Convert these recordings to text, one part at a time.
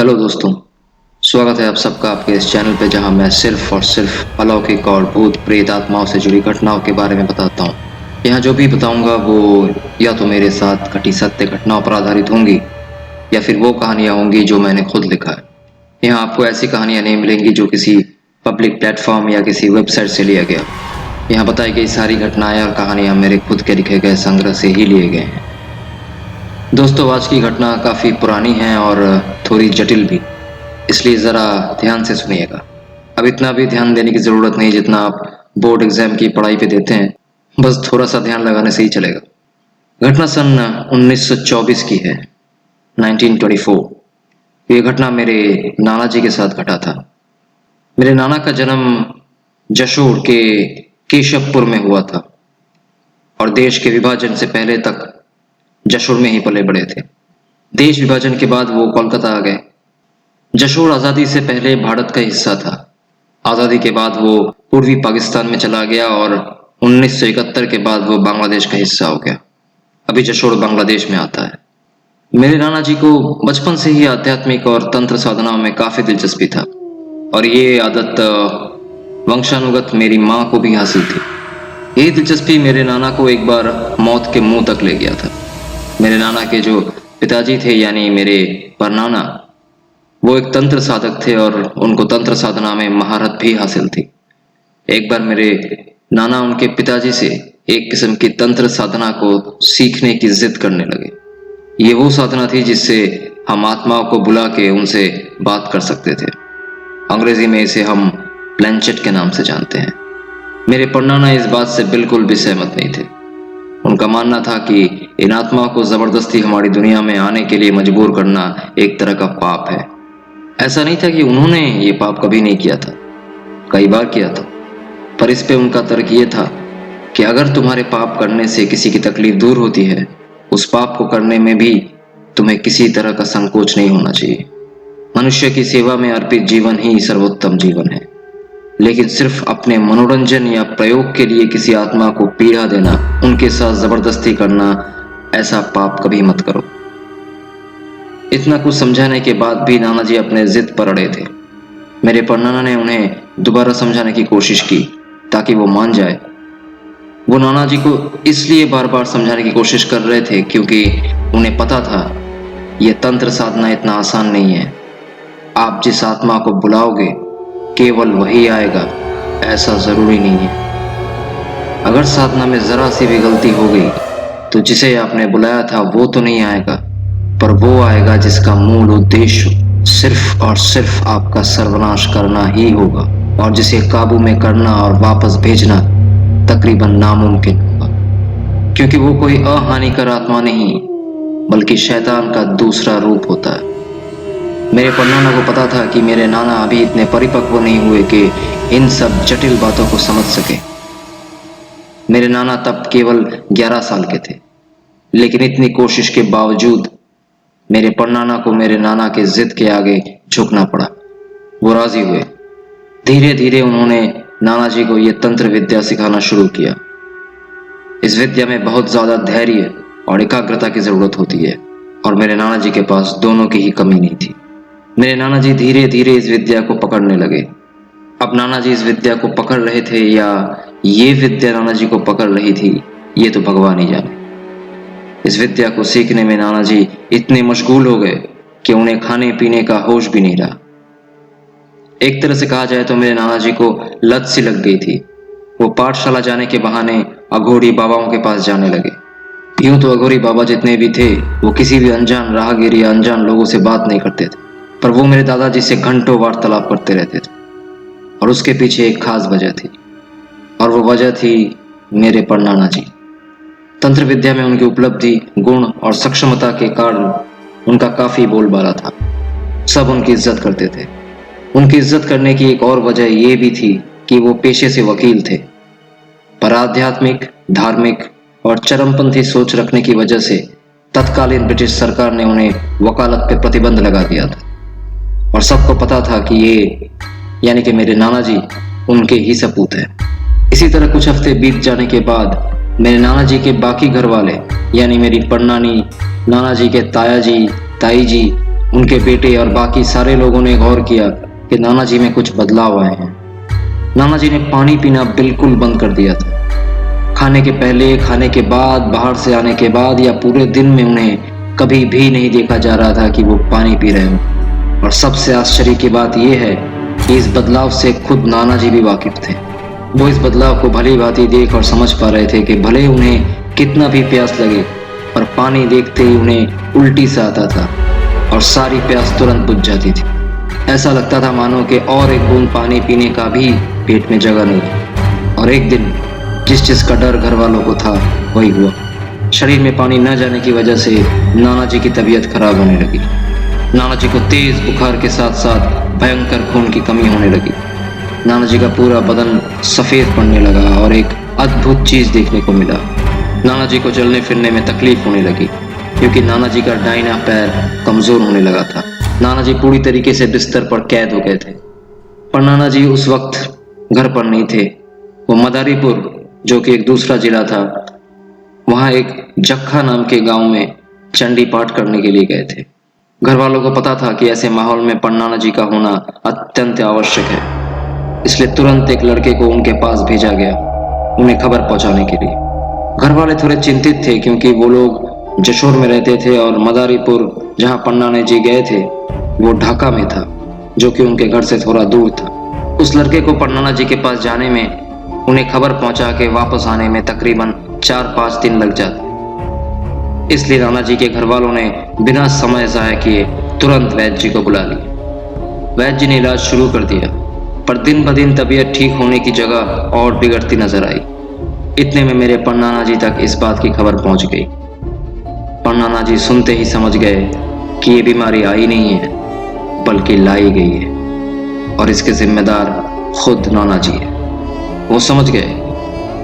Hello दोस्तों, स्वागत है आप सबका आपके इस चैनल पे जहां मैं सिर्फ और सिर्फ अलौकिक और भूत प्रेत आत्माओं से जुड़ी घटनाओं के बारे में बताता हूं। यहाँ जो भी बताऊंगा वो या तो मेरे साथ घटी सत्य घटनाओं पर आधारित होंगी या फिर वो कहानियां होंगी जो मैंने खुद लिखा है। यहाँ आपको ऐसी कहानियां नहीं मिलेंगी जो किसी पब्लिक प्लेटफॉर्म या किसी वेबसाइट से लिया गया। यहाँ बताई गई सारी घटनाएं और कहानियां मेरे खुद के लिखे गए संग्रह से ही लिए गए हैं। दोस्तों, आज की घटना काफ़ी पुरानी है और थोड़ी जटिल भी, इसलिए ज़रा ध्यान से सुनिएगा। अब इतना भी ध्यान देने की ज़रूरत नहीं जितना आप बोर्ड एग्ज़ाम की पढ़ाई पे देते हैं, बस थोड़ा सा ध्यान लगाने से ही चलेगा। घटना सन 1924 की है, 1924। ये घटना मेरे नाना जी के साथ घटा था। मेरे नाना का जन्म जशोर के केशवपुर में हुआ था और देश के विभाजन से पहले तक जशोर में ही पले बड़े थे। देश विभाजन के बाद वो कोलकाता आ गए। जशोर आज़ादी से पहले भारत का हिस्सा था। आज़ादी के बाद वो पूर्वी पाकिस्तान में चला गया और 1971 के बाद वो बांग्लादेश का हिस्सा हो गया। अभी जशोर बांग्लादेश में आता है। मेरे नाना जी को बचपन से ही आध्यात्मिक और तंत्र साधनाओं में काफ़ी दिलचस्पी था और ये आदत वंशानुगत मेरी माँ को भी हासिल थी। यही दिलचस्पी मेरे नाना को एक बार मौत के मुंह तक ले गया था। मेरे नाना के जो पिताजी थे यानी मेरे परनाना, वो एक तंत्र साधक थे और उनको तंत्र साधना में महारत भी हासिल थी। एक बार मेरे नाना उनके पिताजी से एक किस्म की तंत्र साधना को सीखने की जिद करने लगे। ये वो साधना थी जिससे हम आत्माओं को बुला के उनसे बात कर सकते थे। अंग्रेजी में इसे हम प्लेंचेट के नाम से जानते हैं। मेरे परनाना इस बात से बिल्कुल भी सहमत नहीं थे। उनका मानना था कि इन आत्माओं को जबरदस्ती हमारी दुनिया में आने के लिए मजबूर करना एक तरह का पाप है। ऐसा नहीं था कि उन्होंने ये पाप कभी नहीं किया था, कई बार किया था, पर इस पे उनका तर्क ये था कि अगर तुम्हारे पाप करने से किसी की तकलीफ दूर होती है, उस पाप को करने में भी तुम्हें किसी तरह का संकोच नहीं होना चाहिए। मनुष्य की सेवा में अर्पित जीवन ही सर्वोत्तम जीवन है, लेकिन सिर्फ अपने मनोरंजन या प्रयोग के लिए किसी आत्मा को पीड़ा देना, उनके साथ जबरदस्ती करना, ऐसा पाप कभी मत करो। इतना कुछ समझाने के बाद भी नाना जी अपने जिद पर अड़े थे। मेरे परनाना ने उन्हें दोबारा समझाने की कोशिश की ताकि वो मान जाए। वो नाना जी को इसलिए बार बार समझाने की कोशिश कर रहे थे क्योंकि उन्हें पता था यह तंत्र साधना इतना आसान नहीं है। आप जिस आत्मा को बुलाओगे केवल वही आएगा, ऐसा जरूरी नहीं है। अगर साधना में जरा सी भी गलती हो गई तो जिसे आपने बुलाया था वो तो नहीं आएगा, पर वो आएगा जिसका मूल उद्देश्य सिर्फ और सिर्फ आपका सर्वनाश करना ही होगा और जिसे काबू में करना और वापस भेजना तकरीबन नामुमकिन होगा, क्योंकि वो कोई अहानिकर आत्मा नहीं बल्कि शैतान का दूसरा रूप होता है। मेरे परनाना को पता था कि मेरे नाना अभी इतने परिपक्व नहीं हुए कि इन सब जटिल बातों को समझ सके। मेरे नाना तब केवल 11 साल के थे, लेकिन इतनी कोशिश के बावजूद मेरे परनाना को मेरे नाना के जिद के आगे झुकना पड़ा। वो राजी हुए। धीरे धीरे उन्होंने नाना जी को यह तंत्र विद्या सिखाना शुरू किया। इस विद्या में बहुत ज्यादा धैर्य और एकाग्रता की जरूरत होती है और मेरे नाना जी के पास दोनों की ही कमी नहीं थी। मेरे नाना जी धीरे धीरे इस विद्या को पकड़ने लगे। अब नाना जी इस विद्या को पकड़ रहे थे या ये विद्या नाना जी को पकड़ रही थी, ये तो भगवान ही जाने। इस विद्या को सीखने में नाना जी इतने मशगूल हो गए कि उन्हें खाने पीने का होश भी नहीं रहा। एक तरह से कहा जाए तो मेरे नाना जी को लत सी लग गई थी। वो पाठशाला जाने के बहाने अघोरी बाबाओं के पास जाने लगे। यूं तो अघोरी बाबा जितने भी थे वो किसी भी अनजान राहगीर या अनजान लोगों से बात नहीं करते थे, पर वो मेरे दादाजी से घंटों वार्तालाप करते रहते थे और उसके पीछे एक खास वजह थी और वो वजह थी मेरे परनाना जी। तंत्र विद्या में उनकी उपलब्धि, गुण और सक्षमता के कारण उनका काफी बोलबाला था। सब उनकी इज्जत करते थे। उनकी इज्जत करने की एक और वजह यह भी थी कि वो पेशे से वकील थे, पर आध्यात्मिक, धार्मिक और चरमपंथी सोच रखने की वजह से तत्कालीन ब्रिटिश सरकार ने उन्हें वकालत पे प्रतिबंध लगा दिया था और सबको पता था कि ये यानी कि मेरे नाना जी उनके ही सपूत हैं। इसी तरह कुछ हफ्ते बीत जाने के बाद मेरे नाना जी के बाकी घर वाले यानी मेरी परनानी, नाना जी के ताया जी, ताई जी उनके बेटे और बाकी सारे लोगों ने गौर किया कि नाना जी में कुछ बदलाव आए हैं। नाना जी ने पानी पीना बिल्कुल बंद कर दिया था। खाने के पहले, खाने के बाद, बाहर से आने के बाद या पूरे दिन में उन्हें कभी भी नहीं देखा जा रहा था कि वो पानी पी रहे हों। और सबसे आश्चर्य की बात यह है कि इस बदलाव से खुद नाना जी भी वाकिफ थे। वो इस बदलाव को भली भांति देख और समझ पा रहे थे कि भले उन्हें कितना भी प्यास लगे, पर पानी देखते ही उन्हें उल्टी सा आता था और सारी प्यास तुरंत बुझ जाती थी। ऐसा लगता था मानो कि और एक बूंद पानी पीने का भी पेट में जगह नहीं थी। और एक दिन जिस चीज का डर घर वालों को था वही हुआ। शरीर में पानी न जाने की वजह से नाना जी की तबीयत खराब होने लगी। नाना जी को तेज बुखार के साथ साथ भयंकर खून की कमी होने लगी। नाना जी का पूरा बदन सफेद पड़ने लगा और एक अद्भुत चीज देखने को मिला। नाना जी को चलने फिरने में तकलीफ होने लगी क्योंकि नाना जी का दाहिना पैर कमजोर होने लगा था। नाना जी पूरी तरीके से बिस्तर पर कैद हो गए थे। पर नाना जी उस वक्त घर पर नहीं थे। वो मदारीपुर, जो कि एक दूसरा जिला था, वहां एक जखा नाम के गांव में चंडी पाठ करने के लिए गए थे। घर वालों को पता था कि ऐसे माहौल में पन्नाना जी का होना अत्यंत आवश्यक है, इसलिए तुरंत एक लड़के को उनके पास भेजा गया उन्हें खबर पहुंचाने के लिए। घर वाले थोड़े चिंतित थे क्योंकि वो लोग जशोर में रहते थे और मदारीपुर जहां पन्नाना जी गए थे वो ढाका में था, जो कि उनके घर से थोड़ा दूर था। उस लड़के को पन्नाना जी के पास जाने में, उन्हें खबर पहुंचा के वापस आने में तकरीबन 4-5 दिन लग जाते। इसलिए नाना जी के घर वालों ने बिना समय ज़ाया किए तुरंत वैद्य जी को बुला लिया। वैद्य जी ने इलाज शुरू कर दिया, पर दिन ब दिन तबीयत ठीक होने की जगह और बिगड़ती नजर आई। इतने में मेरे पन्नाना जी तक इस बात की खबर पहुंच गई। पन्नाना जी सुनते ही समझ गए कि ये बीमारी आई नहीं है बल्कि लाई गई है और इसके जिम्मेदार खुद नाना जी है। वो समझ गए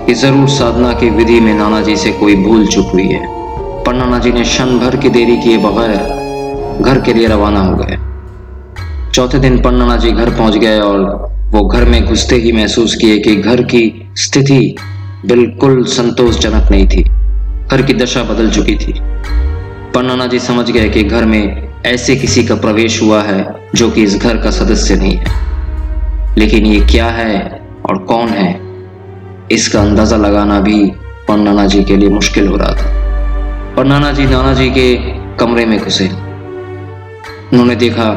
कि जरूर साधना की विधि में नाना जी से कोई भूल चूक हुई है। पन्नाना जी ने क्षण भर की देरी किए बगैर घर के लिए रवाना हो गए। चौथे दिन पन्नाना जी घर पहुंच गए और वो घर में घुसते ही महसूस किए कि घर की स्थिति बिल्कुल संतोषजनक नहीं थी। घर की दशा बदल चुकी थी। पन्नाना जी समझ गए कि घर में ऐसे किसी का प्रवेश हुआ है जो कि इस घर का सदस्य नहीं है, लेकिन ये क्या है और कौन है, इसका अंदाजा लगाना भी पन्नाना जी के लिए मुश्किल हो रहा था। पन्नाना जी नाना जी के कमरे में घुसे। उन्होंने देखा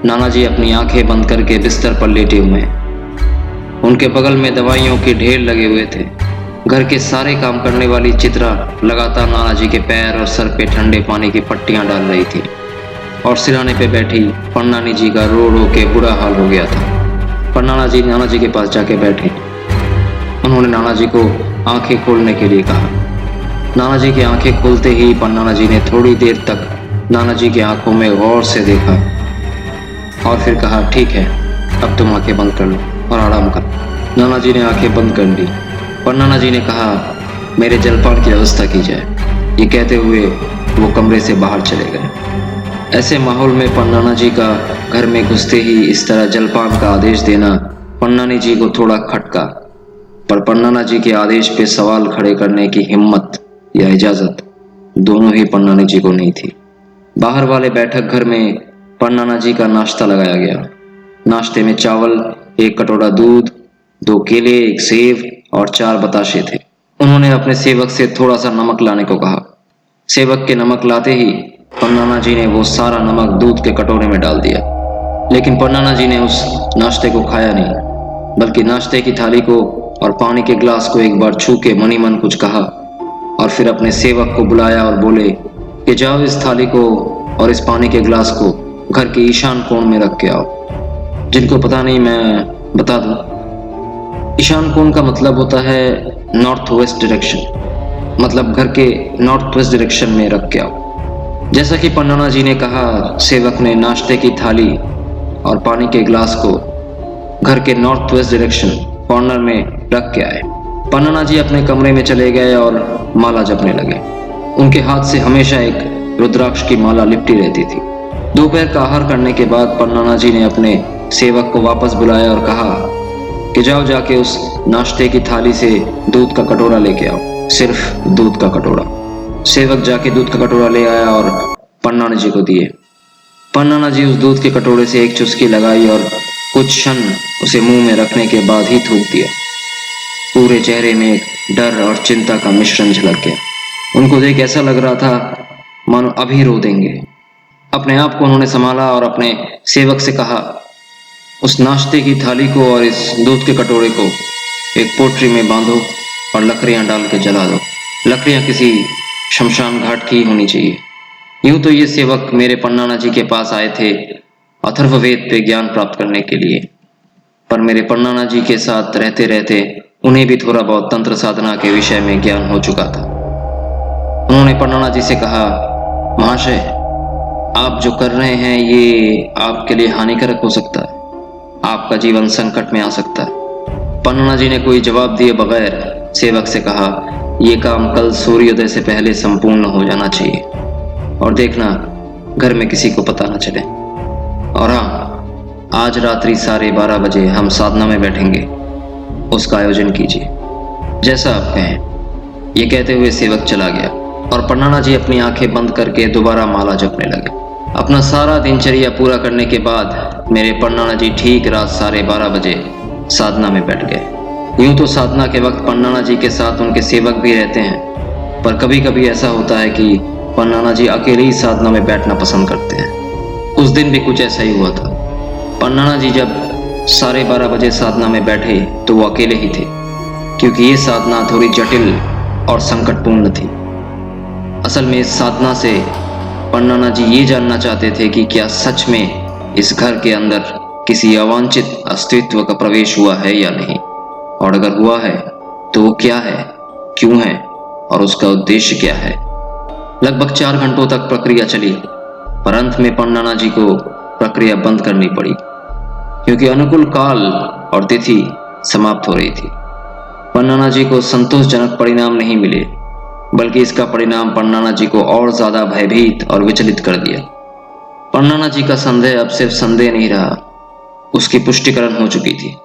नाना जी अपनी आंखें बंद करके बिस्तर पर लेटे हुए हैं। उनके बगल में दवाइयों के ढेर लगे हुए थे। घर के सारे काम करने वाली चित्रा लगातार नाना जी के पैर और सर पे ठंडे पानी की पट्टियां डाल रही थी और सिराने पे बैठी पन्नानी जी का रो रो के बुरा हाल हो गया था। पन्नाना जी नाना जी के पास जाके बैठे। उन्होंने नाना जी को आंखें खोलने के लिए कहा। नाना जी की आंखें खुलते ही पन्नाना जी ने थोड़ी देर तक नाना जी की आंखों में गौर से देखा और फिर कहा, ठीक है, अब तुम आंखें बंद कर लो और आराम कर। नाना जी ने आंखें बंद कर ली। पन्नाना जी ने कहा, मेरे जलपान की व्यवस्था की जाए। ये कहते हुए वो कमरे से बाहर चले गए। ऐसे माहौल में पन्नाना जी का घर में घुसते ही इस तरह जलपान का आदेश देना पन्नानी जी को थोड़ा खटका, पर पन्नाना जी के आदेश पे सवाल खड़े करने की हिम्मत या इजाजत दोनों ही पन्नानी जी को नहीं थी। बाहर वाले बैठक घर में पन्नाना जी का नाश्ता लगाया गया। नाश्ते में चावल, 1 कटोरा दूध, 2 केले, 1 सेब और 4 बताशे थे। उन्होंने अपने सेवक से थोड़ा सा नमक लाने को कहा। सेवक के नमक लाते ही पन्नाना जी ने वो सारा नमक दूध के कटोरे में डाल दिया, लेकिन पन्नाना जी ने उस नाश्ते को खाया नहीं, बल्कि नाश्ते की थाली को और पानी के ग्लास को एक बार छू के मनी मन कुछ कहा और फिर अपने सेवक को बुलाया और बोले कि जाओ इस थाली को और इस पानी के ग्लास को घर के ईशान कोण में रख के आओ। जिनको पता नहीं मैं बता दूं, ईशान कोण का मतलब होता है नॉर्थ वेस्ट डायरेक्शन, मतलब घर के नॉर्थ वेस्ट डायरेक्शन में रख के आओ। जैसा कि पन्नाना जी ने कहा, सेवक ने नाश्ते की थाली और पानी के ग्लास को घर के नॉर्थ वेस्ट डायरेक्शन कॉर्नर में रख के आए। पन्नाना जी अपने कमरे में चले गए और माला जपने लगे। उनके हाथ से हमेशा एक रुद्राक्ष की माला लिपटी रहती थी। दोपहर का आहार करने के बाद पन्नाना जी ने अपने सेवक को वापस बुलाया और कहा कि जाओ जाके उस नाश्ते की थाली से दूध का कटोरा लेके आओ, सिर्फ दूध का कटोरा। सेवक जाके दूध का कटोरा ले आया और पन्नाना जी को दिए। पन्नाना जी उस दूध के कटोरे से एक चुस्की लगाई और कुछ क्षण उसे मुंह में रखने के बाद ही थूक दिया। पूरे चेहरे में एक डर और चिंता का मिश्रण झलक गया। उनको देख ऐसा लग रहा था मानो अभी रो देंगे। अपने आप को उन्होंने संभाला और अपने सेवक से कहा, उस नाश्ते की थाली को और इस दूध के कटोरे को एक पोटली में बांधो और लकड़ियां डाल के जला दो। लकड़ियां किसी शमशान घाट की होनी चाहिए। यूं तो ये सेवक मेरे पन्नाना जी के पास आए थे अथर्ववेद पे ज्ञान प्राप्त करने के लिए, पर मेरे पन्नाना जी के साथ रहते रहते उन्हें भी थोड़ा बहुत तंत्र साधना के विषय में ज्ञान हो चुका था। उन्होंने पन्नाना जी से कहा, महाशय, आप जो कर रहे हैं ये आपके लिए हानिकारक हो सकता है, आपका जीवन संकट में आ सकता है। पन्नाना जी ने कोई जवाब दिए बगैर सेवक से कहा, यह काम कल सूर्योदय से पहले संपूर्ण हो जाना चाहिए और देखना घर में किसी को पता न चले। और हाँ, आज रात्रि 12:30 बजे हम साधना में बैठेंगे, उसका आयोजन कीजिए, जैसा आप कहें। ये कहते हुए सेवक चला गया और पन्नाना जी अपनी आंखें बंद करके दोबारा माला जपने लगे। अपना सारा दिनचर्या पूरा करने के बाद मेरे पन्नाना जी ठीक रात 12:30 बजे साधना में बैठ गए। यूं तो साधना के वक्त पन्नाना जी के साथ उनके सेवक भी रहते हैं, पर कभी कभी ऐसा होता है कि पन्नाना जी अकेले ही साधना में बैठना पसंद करते हैं। उस दिन भी कुछ ऐसा ही हुआ था। पन्नाना जी जब 12:30 बजे साधना में बैठे तो वो अकेले ही थे, क्योंकि ये साधना थोड़ी जटिल और संकटपूर्ण थी। असल में इस साधना से पन्नाना जी ये जानना चाहते थे कि क्या सच में इस घर के अंदर किसी अवांछित अस्तित्व का प्रवेश हुआ है या नहीं, और अगर हुआ है तो वो क्या है, क्यों है और उसका उद्देश्य क्या है। लगभग 4 घंटों तक प्रक्रिया चली, पर अंत में पन्नाना जी को प्रक्रिया बंद करनी पड़ी, क्योंकि अनुकूल काल और तिथि समाप्त हो रही थी। पन्नाना जी को संतोषजनक परिणाम नहीं मिले, बल्कि इसका परिणाम पन्नाना जी को और ज्यादा भयभीत और विचलित कर दिया। पन्नाना जी का संदेह अब सिर्फ संदेह नहीं रहा, उसकी पुष्टिकरण हो चुकी थी।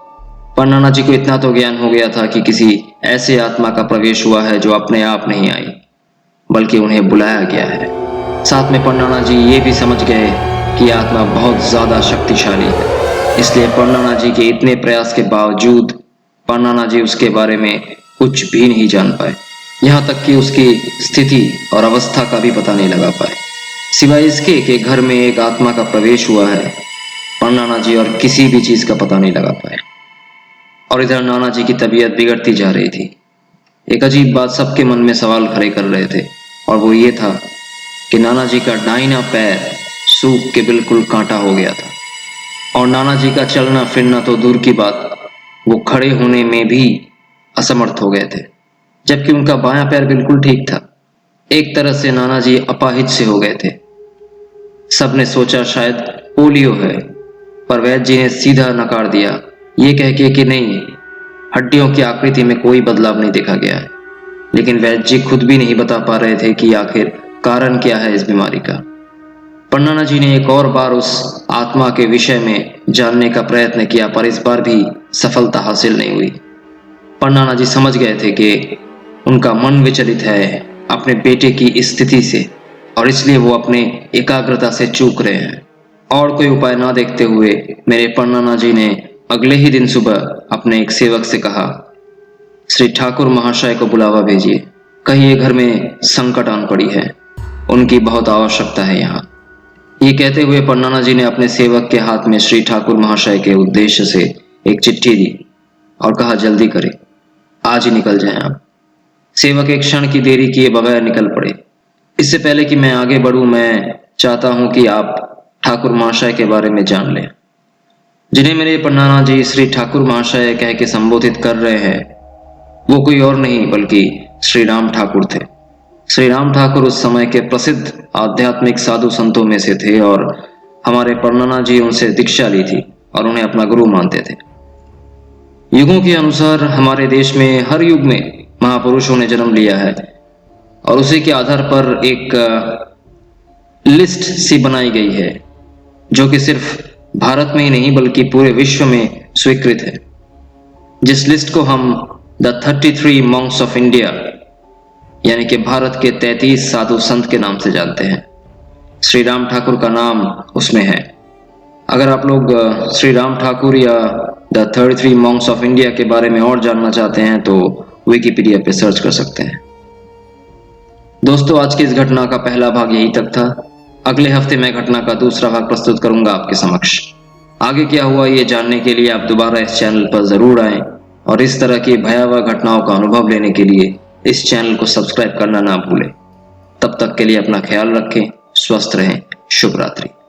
पन्नाना जी को इतना तो ज्ञान हो गया था कि किसी ऐसे आत्मा का प्रवेश हुआ है जो अपने आप नहीं आई, बल्कि उन्हें बुलाया गया है। साथ में पन्नाना जी ये भी समझ गए कि आत्मा बहुत ज्यादा शक्तिशाली है, इसलिए पन्नाना जी के इतने प्रयास के बावजूद पन्नाना जी उसके बारे में कुछ भी नहीं जान पाए, यहाँ तक कि उसकी स्थिति और अवस्था का भी पता नहीं लगा पाए। सिवाय इसके कि घर में एक आत्मा का प्रवेश हुआ है, पन्नाना जी और किसी भी चीज का पता नहीं लगा पाए। और इधर नाना जी की तबीयत बिगड़ती जा रही थी। एक अजीब बात सबके मन में सवाल खड़े कर रहे थे, और वो ये था कि नाना जी का दाहिना पैर सूख के बिल्कुल कांटा हो गया था, और नाना जी का चलना फिरना तो दूर की बात, वो खड़े होने में भी असमर्थ हो गए थे, जबकि उनका बायां पैर बिल्कुल ठीक था। एक तरह से नाना जी अपाहिज से हो गए थे। सबने सोचा शायद पोलियो है, पर वैद्य जी ने सीधा नकार दिया, ये कह के कि नहीं, हड्डियों की आकृति में कोई बदलाव नहीं देखा गया है। लेकिन वैद्य जी खुद भी नहीं बता पा रहे थे कि आखिर कारण क्या है इस बीमारी का। पन्नाना जी ने एक और बार उस आत्मा के विषय में जानने का प्रयत्न किया, पर इस बार भी सफलता हासिल नहीं हुई। पन्नाना जी समझ गए थे कि उनका मन विचलित है अपने बेटे की स्थिति से, और इसलिए वो अपने एकाग्रता से चूक रहे हैं। और कोई उपाय ना देखते हुए मेरे पन्नाना जी ने अगले ही दिन सुबह अपने एक सेवक से कहा, श्री ठाकुर महाशय को बुलावा भेजिए, कहिए घर में संकट आन पड़ी है, उनकी बहुत आवश्यकता है यहाँ। ये कहते हुए पन्नाना जी ने अपने सेवक के हाथ में श्री ठाकुर महाशय के उद्देश्य से एक चिट्ठी दी और कहा, जल्दी करें, आज ही निकल जाएं आप। सेवक एक क्षण की देरी किए बगैर निकल पड़े। इससे पहले कि मैं आगे बढ़ूं, मैं चाहता हूं कि आप ठाकुर महाशय के बारे में जान लें। जिन्हें मेरे पन्नाना जी श्री ठाकुर महाशय कह के संबोधित कर रहे हैं, वो कोई और नहीं बल्कि श्री राम ठाकुर थे। श्री राम ठाकुर उस समय के प्रसिद्ध आध्यात्मिक साधु संतों में से थे, और हमारे पन्नाना जी उनसे दीक्षा ली थी और उन्हें अपना गुरु मानते थे। युगों के अनुसार हमारे देश में हर युग में महापुरुषों ने जन्म लिया है, और उसी के आधार पर एक लिस्ट सी बनाई गई है, जो कि सिर्फ भारत में ही नहीं बल्कि पूरे विश्व में स्वीकृत है, जिस लिस्ट को हम द 33 मॉन्क्स ऑफ इंडिया यानी कि भारत के 33 साधु संत के नाम से जानते हैं। श्री राम ठाकुर का नाम उसमें है। अगर आप लोग श्री राम ठाकुर या द 33 मॉन्क्स ऑफ इंडिया के बारे में और जानना चाहते हैं तो विकिपीडिया पे सर्च कर सकते हैं। दोस्तों, आज की इस घटना का पहला भाग यही तक था। अगले हफ्ते मैं घटना का दूसरा भाग प्रस्तुत करूंगा आपके समक्ष। आगे क्या हुआ ये जानने के लिए आप दोबारा इस चैनल पर जरूर आएं और इस तरह की भयावह घटनाओं का अनुभव लेने के लिए इस चैनल को सब्सक्राइब करना ना भूलें। तब तक के लिए अपना ख्याल रखें, स्वस्थ रहें, शुभ रात्रि।